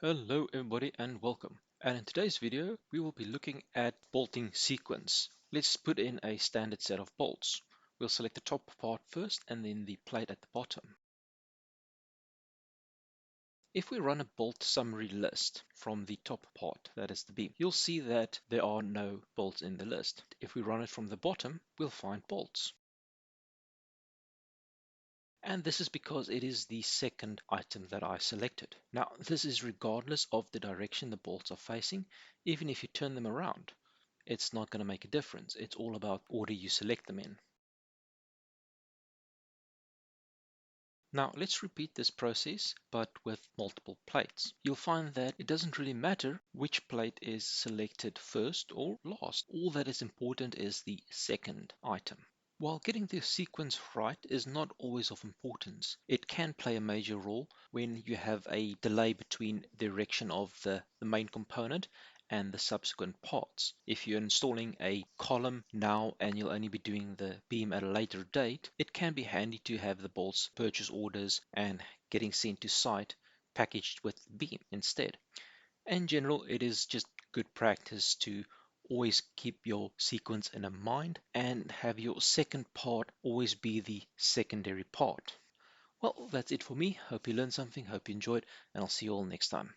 Hello everybody and welcome. And in today's video we will be looking at bolting sequence. Let's put in a standard set of bolts. We'll select the top part first and then the plate at the bottom. If we run a bolt summary list from the top part, that is the beam, you'll see that there are no bolts in the list. If we run it from the bottom, we'll find bolts. And this is because it is the second item that I selected. Now, this is regardless of the direction the bolts are facing. Even if you turn them around, it's not going to make a difference. It's all about order you select them in. Now, let's repeat this process, but with multiple plates. You'll find that it doesn't really matter which plate is selected first or last. All that is important is the second item. While getting the sequence right is not always of importance, it can play a major role when you have a delay between the erection of the main component and the subsequent parts. If you're installing a column now and you'll only be doing the beam at a later date, it can be handy to have the bolts, purchase orders, and getting sent to site packaged with the beam instead. In general, it is just good practice to always keep your sequence in mind and have your second part always be the secondary part. Well, that's it for me. Hope you learned something, hope you enjoyed, and I'll see you all next time.